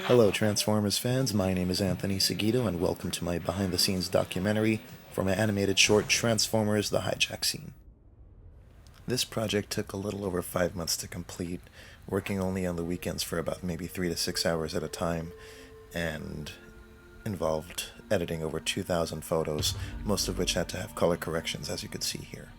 Hello Transformers fans, my name is Anthony Seguido and welcome to my behind the scenes documentary for my animated short Transformers the Hijack Scene. This project took a little over 5 months to complete, working only on the weekends for about maybe 3 to 6 hours at a time, and involved editing over 2,000 photos, most of which had to have color corrections, as you could see here.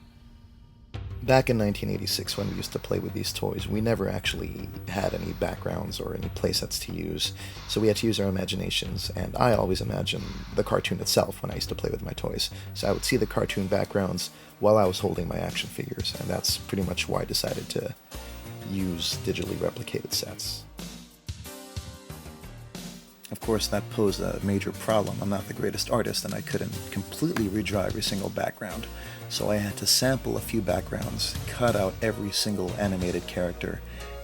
Back in 1986, when we used to play with these toys, we never actually had any backgrounds or any playsets to use, so we had to use our imaginations, and I always imagined the cartoon itself when I used to play with my toys. So I would see the cartoon backgrounds while I was holding my action figures, and that's pretty much why I decided to use digitally replicated sets. Of course, that posed a major problem. I'm not the greatest artist, and I couldn't completely redraw every single background. So I had to sample a few backgrounds, cut out every single animated character,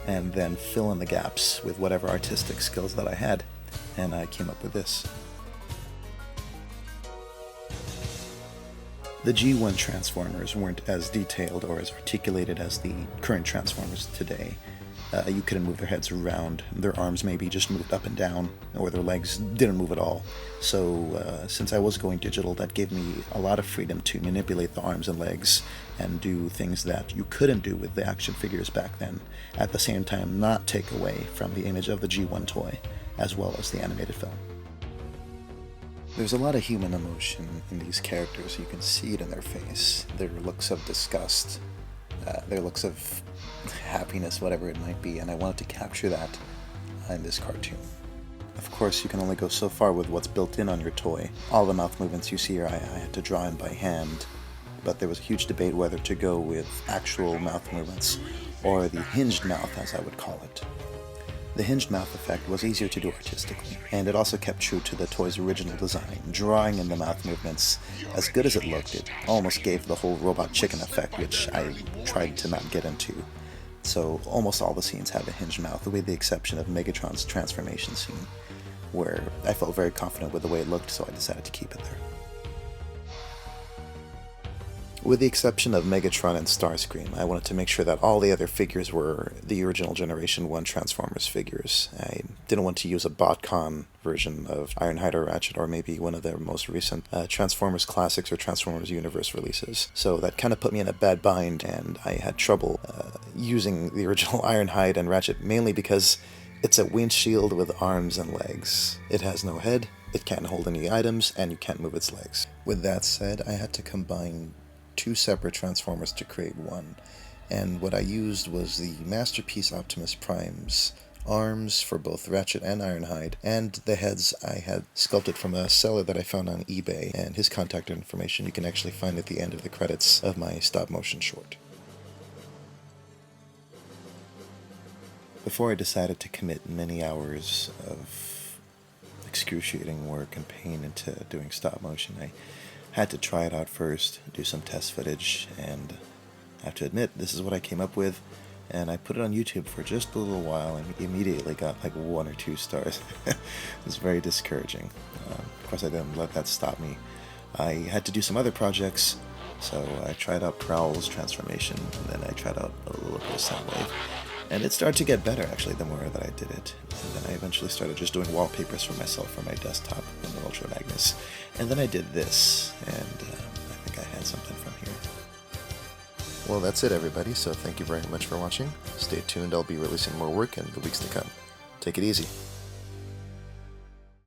and then fill in the gaps with whatever artistic skills that I had. And I came up with this. The G1 Transformers weren't as detailed or as articulated as the current Transformers today. You couldn't move their heads around, their arms maybe just moved up and down, or their legs didn't move at all. So since I was going digital, that gave me a lot of freedom to manipulate the arms and legs and do things that you couldn't do with the action figures back then, at the same time not take away from the image of the G1 toy, as well as the animated film. There's a lot of human emotion in these characters. You can see it in their face, their looks of disgust, their looks of happiness, whatever it might be, and I wanted to capture that in this cartoon. Of course, you can only go so far with what's built in on your toy. All the mouth movements you see here I had to draw in by hand, but there was a huge debate whether to go with actual mouth movements or the hinged mouth, as I would call it. The hinged mouth effect was easier to do artistically, and it also kept true to the toy's original design. Drawing in the mouth movements, as good as it looked, it almost gave the whole robot chicken effect, which I tried to not get into. So almost all the scenes have a hinged mouth, with the exception of Megatron's transformation scene, where I felt very confident with the way it looked, so I decided to keep it there. With the exception of Megatron and Starscream, I wanted to make sure that all the other figures were the original Generation 1 Transformers figures. I didn't want to use a botcon version of Ironhide or Ratchet, or maybe one of their most recent Transformers Classics or Transformers Universe releases. So that kind of put me in a bad bind, and I had trouble using the original Ironhide and Ratchet, mainly because it's a windshield with arms and legs. It has no head, it can't hold any items, and you can't move its legs. With that said, I had to combine two separate Transformers to create one, and what I used was the Masterpiece Optimus Prime's arms for both Ratchet and Ironhide, and the heads I had sculpted from a seller that I found on eBay, and his contact information you can actually find at the end of the credits of my stop-motion short. Before I decided to commit many hours of excruciating work and pain into doing stop-motion, I had to try it out first, do some test footage, and I have to admit, this is what I came up with, and I put it on YouTube for just a little while and immediately got like 1 or 2 stars. It was very discouraging. Of course, I didn't let that stop me. I had to do some other projects, so I tried out Prowl's transformation, and then I tried out a little bit of Soundwave. And it started to get better, actually, the more that I did it. And then I eventually started just doing wallpapers for myself for my desktop in the Ultra Magnus. And then I did this, and I think I had something from here. Well, that's it, everybody, so thank you very much for watching. Stay tuned, I'll be releasing more work in the weeks to come. Take it easy.